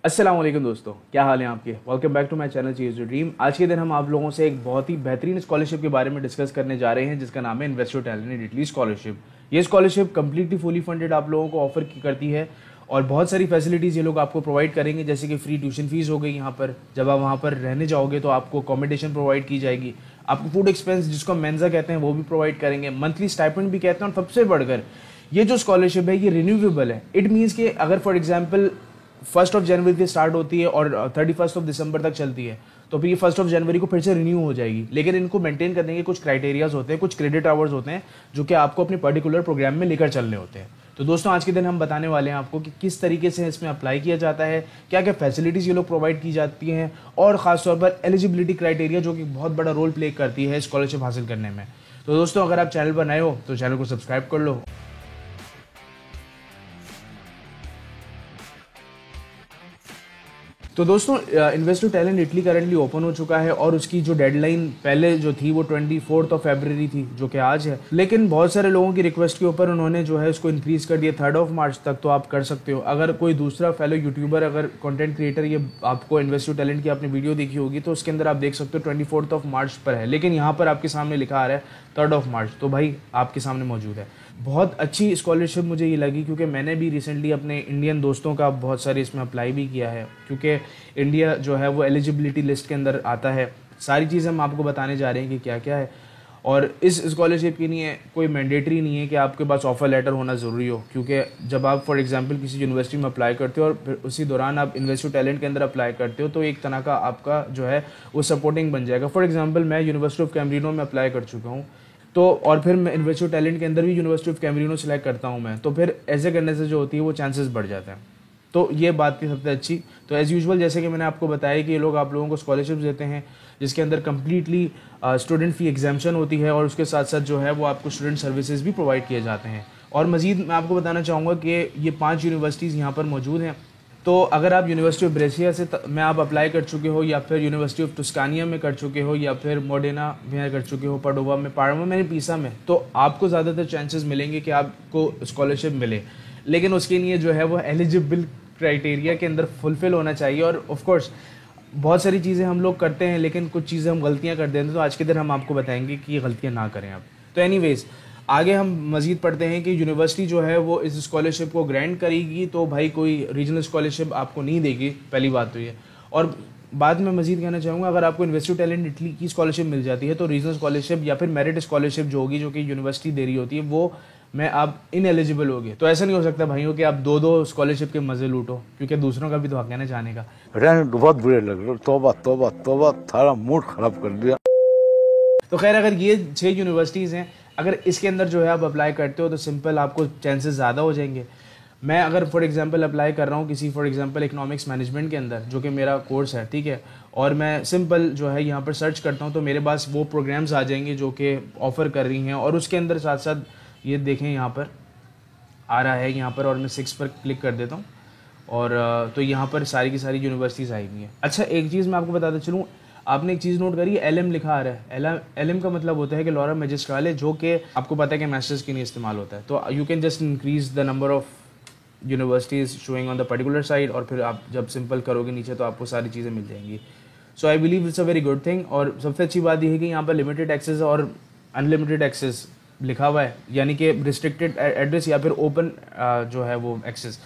अस्सलाम वालेकुम दोस्तों, क्या हाल है आपके। Welcome back to my channel chase your dream. आज के दिन हम आप लोगों से एक बहुत ही बेहतरीन स्कॉलरशिप के बारे में डिस्कस करने जा रहे हैं, जिसका नाम है invest your talent in Italy scholarship. ये स्कॉलरशिप कंप्लीटली फुली फंडेड आप लोगों को ऑफर करती है और बहुत सारी फैसिलिटीज़ ये लोग आपको प्रोवाइड करेंगे, जैसे कि फ्री ट्यूशन फीस हो गई। यहाँ पर जब आप वहाँ पर रहने जाओगे तो आपको अकोमोडेशन प्रोवाइड की जाएगी, आपको फूड एक्सपेंस जिसको मेंजा कहते हैं वो भी प्रोवाइड करेंगे, मंथली स्टाइपेंड भी कहते हैं। और सबसे बढ़कर ये जो स्कॉलरशिप है ये रिन्यूएबल है। इट मीन्स कि अगर फॉर एग्जाम्पल 1 जनवरी से स्टार्ट होती है और 31 दिसंबर तक चलती है, तो फिर ये 1 जनवरी को फिर से रिन्यू हो जाएगी। लेकिन इनको मेंटेन करने के कुछ क्राइटेरियाज होते हैं, कुछ क्रेडिट आवर्स होते हैं जो कि आपको अपने पर्टिकुलर प्रोग्राम में लेकर चलने होते हैं। तो दोस्तों आज के दिन हम बताने वाले हैं आपको कि किस तरीके से इसमें अप्लाई किया जाता है, क्या क्या फैसिलिटीज़ ये लोग प्रोवाइड की जाती हैं, और ख़ासतौर पर एलिजिबिलिटी क्राइटेरिया जो कि बहुत बड़ा रोल प्ले करती है स्कॉलरशिप हासिल करने में। तो दोस्तों अगर आप चैनल पर नए हो तो चैनल को सब्सक्राइब कर लो। तो दोस्तों invest your talent Italy currently open हो चुका है और उसकी जो डेडलाइन पहले जो थी वो 24 फरवरी थी, जो कि आज है। लेकिन बहुत सारे लोगों की रिक्वेस्ट के ऊपर उन्होंने जो है उसको इंक्रीज कर दिया 3 मार्च तक। तो आप कर सकते हो, अगर कोई दूसरा फेलो यूट्यूबर, अगर कंटेंट क्रिएटर ये आपको इन्वेस्ट योर टैलेंट की आपने वीडियो देखी होगी तो उसके अंदर आप देख सकते हो 24 मार्च पर है, लेकिन यहाँ पर आपके सामने लिखा आ रहा है 3 मार्च। तो भाई आपके सामने मौजूद है। बहुत अच्छी स्कॉलरशिप मुझे ये लगी, क्योंकि मैंने भी रिसेंटली अपने इंडियन दोस्तों का बहुत सारे इसमें अप्लाई भी किया है, क्योंकि इंडिया जो है वो एलिजिबिलिटी लिस्ट के अंदर आता है। सारी चीज़ें हम आपको बताने जा रहे हैं कि क्या क्या है। और इस स्कॉलरशिप के लिए कोई मैंडेटरी नहीं है कि आपके पास ऑफर लेटर होना ज़रूरी हो, क्योंकि जब आप फॉर एग्जांपल किसी यूनिवर्सिटी में अप्लाई करते हो और फिर उसी दौरान आप इन्वेस्ट योर टैलेंट के अंदर अप्लाई करते हो तो एक तरह का आपका जो है वो सपोर्टिंग बन जाएगा। फॉर एग्जांपल मैं यूनिवर्सिटी ऑफ कैम्ब्रिनो में अप्लाई कर चुका हूँ, तो और फिर मैं इन्वेस्ट योर टैलेंट के अंदर भी यूनिवर्सिटी ऑफ कैम्ब्रिनो सेलेक्ट करता हूँ मैं, तो फिर ऐसे करने से जो होती है वो चांसेस बढ़ जाते हैं। तो ये बात थी सबसे अच्छी। तो एज़ यूजुअल जैसे कि मैंने आपको बताया कि ये लोग आप लोगों को स्कॉलरशिप्स देते हैं, जिसके अंदर कम्प्लीटली स्टूडेंट फ़ी एग्जाम्शन होती है और उसके साथ साथ जो है वो आपको स्टूडेंट सर्विसेज भी प्रोवाइड किए जाते हैं। और मज़ीद मैं आपको बताना चाहूँगा कि ये 5 यूनिवर्सिटीज़ यहाँ पर मौजूद हैं। तो अगर आप यूनिवर्सिटी ऑफ ब्रेसिया से में आप अप्लाई कर चुके हो, या फिर यूनिवर्सिटी ऑफ टस्कानिया में कर चुके हो, या फिर मोडेना में कर चुके हो, पाडोवा में, पार्मा में, पीसा में, तो आपको ज़्यादातर चांसेस मिलेंगे कि आपको स्कॉलरशिप मिले। लेकिन उसके लिए जो है वो एलिजिबल क्राइटेरिया के अंदर फुलफिल होना चाहिए। और ऑफ कोर्स बहुत सारी चीज़ें हम लोग करते हैं, लेकिन कुछ चीज़ें हम गलतियां कर देते हैं। तो आज के दिन हम आपको बताएंगे कि ये गलतियां ना करें आप। तो एनीवेज़ आगे हम मज़ीद पढ़ते हैं कि यूनिवर्सिटी जो है वो इस स्कॉलरशिप को ग्रांट करेगी, तो भाई कोई रीजनल स्कॉलरशिप आपको नहीं देगी, पहली बात तो ये। और बाद में मज़ीद कहना चाहूँगा, अगर आपको इन्वेस्ट योर टैलेंट इटली की स्कॉलरशिप मिल जाती है तो रीजनल स्कॉलरशिप या फिर मेरिट स्कॉलरशिप जो होगी, जो कि यूनिवर्सिटी दे रही होती है, वो में आप इनएलिजिबल होगे। तो ऐसा नहीं हो सकता भाइयों कि आप दो स्कॉलरशिप के मज़े लूटो, क्योंकि दूसरों का भी तो हक है ना जाने का। बहुत बुरे लग रहे, तौबा तौबा तौबा, थारा मूड खराब कर दिया। तो खैर अगर ये 6 यूनिवर्सिटीज़ हैं, अगर इसके अंदर जो है आप अप्लाई करते हो तो सिंपल आपको चांसेस ज़्यादा हो जाएंगे। मैं अगर फॉर एग्जांपल अप्लाई कर रहा हूँ किसी फॉर एग्जांपल इकोनॉमिक्स मैनेजमेंट के अंदर, जो कि मेरा कोर्स है, ठीक है, और मैं सिंपल जो है यहाँ पर सर्च करता हूँ तो मेरे पास वो प्रोग्राम्स आ जाएंगे जो कि ऑफ़र कर रही हैं। और उसके अंदर साथ साथ ये देखें यहाँ पर आ रहा है यहाँ पर, और मैं 6 पर क्लिक कर देता हूँ और तो यहाँ पर सारी की सारी यूनिवर्सिटीज़ आई हुई हैं। अच्छा एक चीज़ मैं आपको बताता चलूँ, आपने एक चीज़ नोट करी, LM लिखा आ रहा है। LM का मतलब होता है कि लॉरा मैजिस्ट्राले, जो कि आपको पता है कि मास्टर्स के लिए इस्तेमाल होता है। तो you can just increase the number of universities showing on the particular side, और फिर आप जब सिंपल करोगे नीचे तो आपको सारी चीज़ें मिल जाएंगी। So I believe it's a very good thing. और सबसे अच्छी बात यह है कि यहाँ पर लिमिटेड एक्सेस और अनलिमिटेड एक्सेस लिखा हुआ है, यानी कि रिस्ट्रिक्टेड एड्रेस या फिर ओपन जो है वो एक्सेस।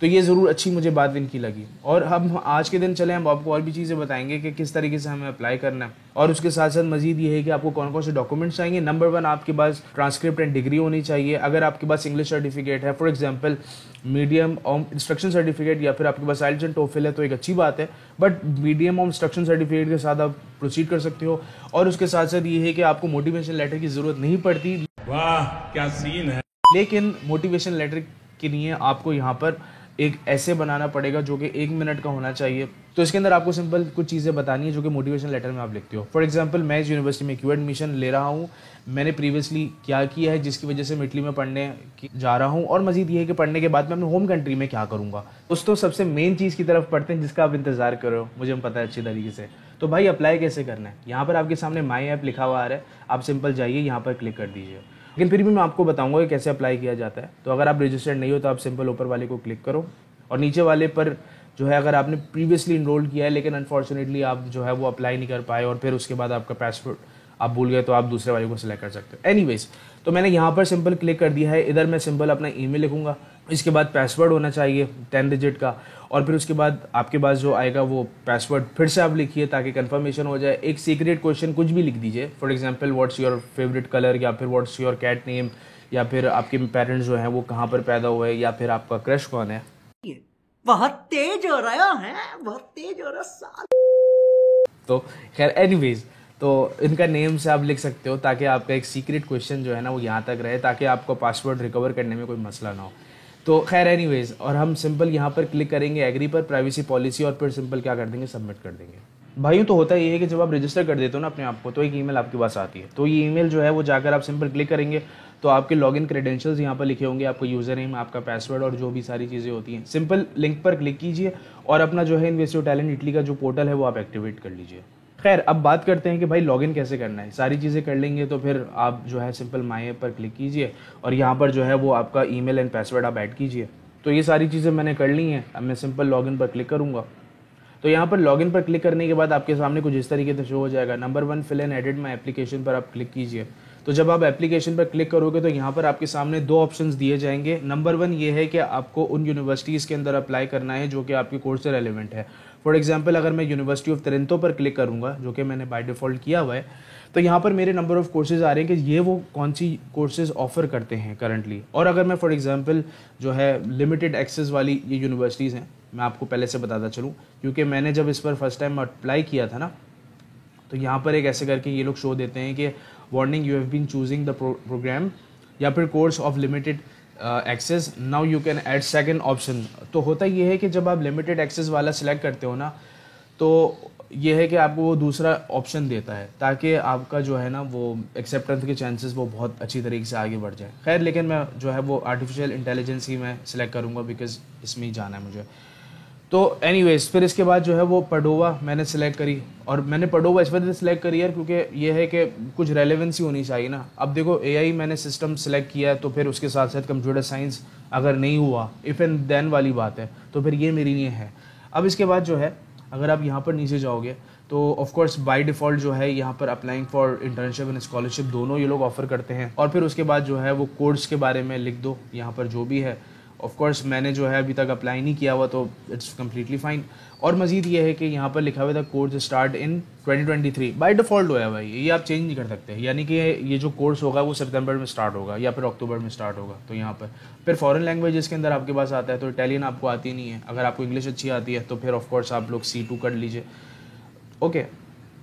तो ये ज़रूर अच्छी मुझे बात इनकी लगी। और हम आज के दिन चले, हम आपको और भी चीज़ें बताएंगे कि किस तरीके से हमें अप्लाई करना है, और उसके साथ साथ मजीद ये है कि आपको कौन कौन से डॉक्यूमेंट्स चाहिए। नंबर 1, आपके पास ट्रांसक्रिप्ट एंड डिग्री होनी चाहिए। अगर आपके पास इंग्लिश सर्टिफिकेट है, for example medium of instruction certificate, या फिर आपके पास आइल्स एंड टोफिल है, तो एक अच्छी बात है। But medium of instruction certificate के साथ आप प्रोसीड कर सकते हो। और उसके साथ साथ ये है कि आपको मोटिवेशन लेटर की ज़रूरत नहीं पड़ती। वाह क्या सीन है। लेकिन मोटिवेशन लेटर के लिए आपको यहाँ पर एक ऐसे बनाना पड़ेगा जो कि 1 मिनट का होना चाहिए। तो इसके अंदर आपको सिंपल कुछ चीज़ें बतानी है जो कि मोटिवेशन लेटर में आप लिखते हो। फॉर एग्जांपल मैं इस यूनिवर्सिटी में क्यों एडमिशन ले रहा हूँ, मैंने प्रीवियसली क्या किया है जिसकी वजह से मैं इटली में पढ़ने जा रहा हूँ, और मजीद ये है कि पढ़ने के बाद मैं अपने होम कंट्री में क्या करूँगा। दोस्तों सबसे मेन चीज़ की तरफ पढ़ते हैं जिसका आप इंतज़ार कर रहे हो, मुझे पता है अच्छी तरीके से। तो भाई अप्लाई कैसे करना है, यहाँ पर आपके सामने माई ऐप लिखा हुआ आ रहा है, आप सिंपल जाइए यहाँ पर क्लिक कर दीजिए। लेकिन फिर भी मैं आपको बताऊंगा कि कैसे अप्लाई किया जाता है। तो अगर आप रजिस्टर्ड नहीं हो तो आप सिंपल ऊपर वाले को क्लिक करो और नीचे वाले पर जो है अगर आपने प्रीवियसली इनरोल किया है लेकिन अनफॉर्चुनेटली आप जो है वो अप्लाई नहीं कर पाए और फिर उसके बाद आपका पासवर्ड आप भूल गए, तो आप दूसरे वाले को सिलेक्ट कर सकते हो। एनीवेज, तो मैंने यहाँ पर सिंपल क्लिक कर दिया है। इधर मैं सिंपल अपना ईमेल लिखूंगा, इसके बाद पासवर्ड होना चाहिए 10 डिजिट का, और फिर उसके बाद आपके पास जो आएगा वो पासवर्ड फिर से आप लिखिए ताकि कंफर्मेशन हो जाए। एक सीक्रेट क्वेश्चन कुछ भी लिख दीजिए, for example what's your favourite colour, या फिर व्हाट्स योर कैट नेम, या फिर आपके पेरेंट्स जो हैं वो कहाँ पर पैदा हुए, या फिर आपका क्रश कौन है। बहुत तेज हो रहा है, बहुत तेज हो रहा साल। तो खैर एनीवेज, तो इनका नेम से आप लिख सकते हो ताकि आपका एक सीक्रेट क्वेश्चन जो है ना वो यहाँ तक रहे, ताकि आपको पासवर्ड रिकवर करने में कोई मसला ना हो। तो खैर एनीवेज, और हम सिंपल यहाँ पर क्लिक करेंगे एग्री पर, प्राइवेसी पॉलिसी, और फिर सिंपल क्या कर देंगे, सबमिट कर देंगे। भाइयों, तो होता ये है कि जब आप रजिस्टर कर देते हो ना अपने आप को, तो एक ईमेल आपके पास आती है। तो ये ईमेल जो है वो जाकर आप सिंपल क्लिक करेंगे तो आपके लॉगिन क्रेडेंशियल्स यहाँ पर लिखे होंगे, आपका यूज़र नेम, आपका पासवर्ड और जो भी सारी चीज़ें होती हैं। सिंपल लिंक पर क्लिक कीजिए और अपना जो है इन्वेस्ट योर टैलेंट इटली का जो पोर्टल है वो आप एक्टिवेट कर लीजिए। खैर, अब बात करते हैं कि भाई लॉगिन कैसे करना है। सारी चीज़ें कर लेंगे तो फिर आप जो है सिंपल माई ऐप पर क्लिक कीजिए और यहाँ पर जो है वो आपका ईमेल एंड पासवर्ड आप ऐड कीजिए। तो ये सारी चीज़ें मैंने कर ली हैं। अब मैं सिंपल लॉगिन पर क्लिक करूँगा। तो यहाँ पर लॉगिन पर क्लिक करने के बाद आपके सामने कुछ इस तरीके से शो हो जाएगा। Number 1 fill and edit my application पर आप क्लिक कीजिए। तो जब आप एप्लीकेशन पर क्लिक करोगे तो यहाँ पर आपके सामने 2 ऑप्शंस दिए जाएंगे। नंबर 1 ये है कि आपको उन यूनिवर्सिटीज़ के अंदर अप्लाई करना है जो कि आपके कोर्स से रेलिवेंट है। फॉर एग्जांपल, अगर मैं यूनिवर्सिटी ऑफ टोरंटो पर क्लिक करूँगा, जो कि मैंने बाय डिफ़ॉल्ट किया हुआ है, तो यहाँ पर मेरे नंबर ऑफ़ कोर्सेज आ रहे हैं कि ये वो कौन सी कोर्सेज ऑफ़र करते हैं करंटली। और अगर मैं फॉर एग्जांपल जो है लिमिटेड एक्सेस वाली ये यूनिवर्सिटीज़ हैं, मैं आपको पहले से बताता चलूँ, क्योंकि मैंने जब इस पर फर्स्ट टाइम अप्लाई किया था ना, तो यहाँ पर एक ऐसे करके ये लोग शो देते हैं कि warning, you have been choosing the programme या फिर course of limited access, now you can add second option. तो होता ये है कि जब आप लिमिटेड एक्सेस वाला सिलेक्ट करते हो ना, तो ये है कि आपको वो दूसरा ऑप्शन देता है ताकि आपका जो है ना वो एक्सेप्टेंस के चांसेस वो बहुत अच्छी तरीके से आगे बढ़ जाए। खैर, लेकिन मैं जो है वो आर्टिफिशियल इंटेलिजेंस ही मैं सिलेक्ट करूँगा बिकॉज इसमें ही जाना है मुझे। तो एनीवेज, फिर इसके बाद जो है वो पडोवा मैंने सेलेक्ट करी, और मैंने पडोवा इस वजह से सिलेक्ट करी यार क्योंकि ये है कि कुछ रेलेवेंसी होनी चाहिए ना। अब देखो, एआई मैंने सिस्टम सेलेक्ट किया है, तो फिर उसके साथ साथ कंप्यूटर साइंस अगर नहीं हुआ, इफ़ एंड देन वाली बात है, तो फिर ये मेरी लिए है। अब इसके बाद जो है अगर आप यहाँ पर नीचे जाओगे तो ऑफकोर्स बाय डिफ़ॉल्ट जो है यहाँ पर applying for internship and scholarship दोनों ये लोग ऑफर करते हैं। और फिर उसके बाद जो है वो कोर्स के बारे में लिख दो यहाँ पर जो भी है। ऑफ कोर्स मैंने जो है अभी तक अप्लाई नहीं किया हुआ, तो इट्स कम्प्लीटली फाइन। और मज़ीद ये है कि यहाँ पर लिखा हुआ था course start in 2023, by default हुआ है भाई, ये आप चेंज नहीं कर सकते। यानी कि ये जो कोर्स होगा वो सितंबर में स्टार्ट होगा या फिर अक्टूबर में स्टार्ट होगा। तो यहाँ पर फिर फॉरेन लैंग्वेज के अंदर आपके पास आता है, तो इटालियन आपको आती नहीं है। अगर आपको इंग्लिश अच्छी आती है तो फिर ऑफ कोर्स आप लोग C2 कर लीजिए, ओके।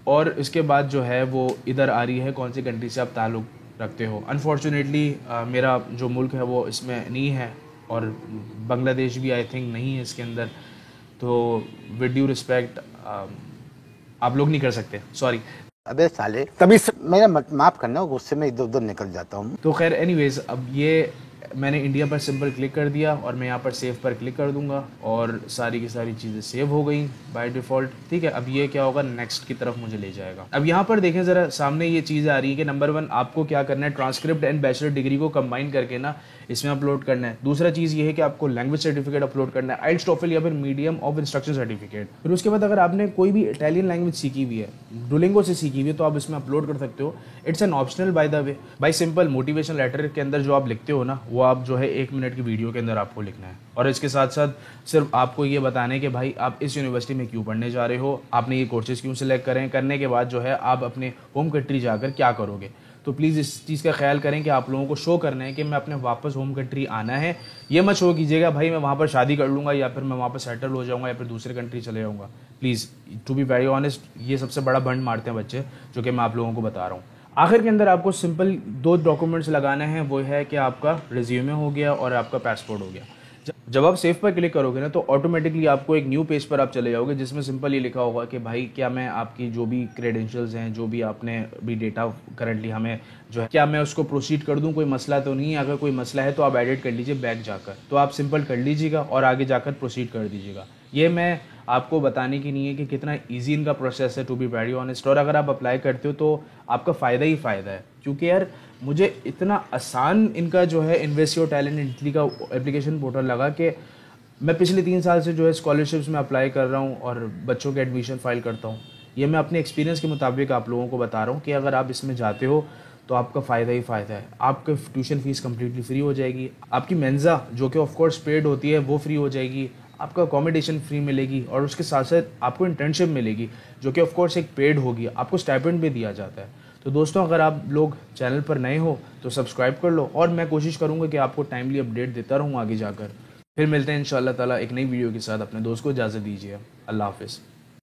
और इसके बाद जो है वो इधर आ रही है कौन सी कंट्री से आप ताल्लुक़ रखते हो। अनफॉर्चुनेटली मेरा जो मुल्क है वो इसमें नहीं है, और बांग्लादेश भी आई थिंक नहीं है इसके अंदर। तो विद ड्यू रिस्पेक्ट आप लोग नहीं कर सकते, सॉरी। अबे साले, तभी मेरा माफ़ करना, गुस्से में इधर उधर निकल जाता हूँ। तो खैर एनीवेज, अब ये मैंने इंडिया पर सिंपल क्लिक कर दिया और मैं यहाँ पर सेव पर क्लिक कर दूंगा और सारी की सारी चीज़ें सेव हो गई बाय डिफ़ॉल्ट। ठीक है, अब ये क्या होगा, नेक्स्ट की तरफ मुझे ले जाएगा। अब यहाँ पर देखें ज़रा, सामने ये चीज़ आ रही है कि नंबर 1 आपको क्या करना है, ट्रांसक्रिप्ट एंड बैचलर डिग्री को कंबाइन करके ना इसमें अपलोड करना है। दूसरा चीज़ ये है कि आपको लैंग्वेज सर्टिफिकेट अपलोड करना है, आइल्स टोफल या फिर मीडियम ऑफ इंस्ट्रक्शन सर्टिफिकेट। फिर उसके बाद अगर आपने कोई भी इटालियन लैंग्वेज सीखी हुई है, डुलिंगो से सीखी हुई है, तो आप इसमें अपलोड कर सकते हो। It's an optional by the way. By simple motivation letter के अंदर जो आप लिखते हो ना, वो आप जो है 1 मिनट की वीडियो के अंदर आपको लिखना है, और इसके साथ साथ सिर्फ आपको ये बताना है कि भाई आप इस यूनिवर्सिटी में क्यों पढ़ने जा रहे हो, आपने ये कोर्सेज क्यों सिलेक्ट करें, करने के बाद जो है आप अपने होम कंट्री जाकर क्या करोगे। तो प्लीज़ इस चीज़ का ख्याल करें कि आप लोगों को शो करना है कि मैं अपने वापस होम कंट्री आना है। ये मत शो कीजिएगा भाई मैं वहाँ पर शादी कर लूँगा या फिर मैं वहाँ पर सेटल हो जाऊँगा या फिर दूसरे कंट्री चले जाऊँगा। Please, to be very honest, ये सबसे बड़ा बंड मारते हैं बच्चे, जो कि मैं आप लोगों को बता रहा हूँ। आखिर के अंदर आपको सिंपल 2 डॉक्यूमेंट्स लगाना है, वो है कि आपका रिज्यूमे हो गया और आपका पासपोर्ट हो गया। जब आप सेव पर क्लिक करोगे ना, तो ऑटोमेटिकली आपको एक न्यू पेज पर आप चले जाओगे जिसमें सिंपल ये लिखा होगा कि भाई क्या मैं आपकी जो भी क्रेडेंशियल्स हैं, जो भी आपने भी डेटा करंटली हमें जो है, क्या मैं उसको प्रोसीड कर दूं, कोई मसला तो नहीं है। अगर कोई मसला है तो आप एडिट कर लीजिए बैक जाकर, तो आप सिंपल कर लीजिएगा और आगे जाकर प्रोसीड कर दीजिएगा। ये मैं आपको बताने की नहीं है कि कितना ईजी इनका प्रोसेस है, टू बी वेरी ऑनेस्ट। और अगर आप अप्लाई करते हो तो आपका फ़ायदा ही फ़ायदा है, क्योंकि यार मुझे इतना आसान इनका जो है इन्वेस्ट योर टैलेंट इटली का एप्लीकेशन पोर्टल लगा कि मैं पिछले 3 साल से जो है स्कॉलरशिप्स में अप्लाई कर रहा हूँ और बच्चों के एडमिशन फ़ाइल करता हूँ। ये मैं अपने एक्सपीरियंस के मुताबिक आप लोगों को बता रहा हूँ कि अगर आप इसमें जाते हो तो आपका फ़ायदा ही फ़ायदा है। आपकी ट्यूशन फ़ीस कम्प्लीटली फ्री हो जाएगी, आपकी मेंज़ा जो कि ऑफ कोर्स पेड होती है वो फ्री हो जाएगी, आपका अकोमोडेशन फ्री मिलेगी और उसके साथ साथ आपको इंटर्नशिप मिलेगी जो कि ऑफ कोर्स एक पेड होगी, आपको स्टाइपेंड भी दिया जाता है। तो दोस्तों, अगर आप लोग चैनल पर नए हो तो सब्सक्राइब कर लो और मैं कोशिश करूँगा कि आपको टाइमली अपडेट देता रहूँ आगे जाकर। फिर मिलते हैं इंशाअल्लाह ताला एक नई वीडियो के साथ। अपने दोस्त को इजाज़त दीजिए। अल्लाह हाफ़िज़।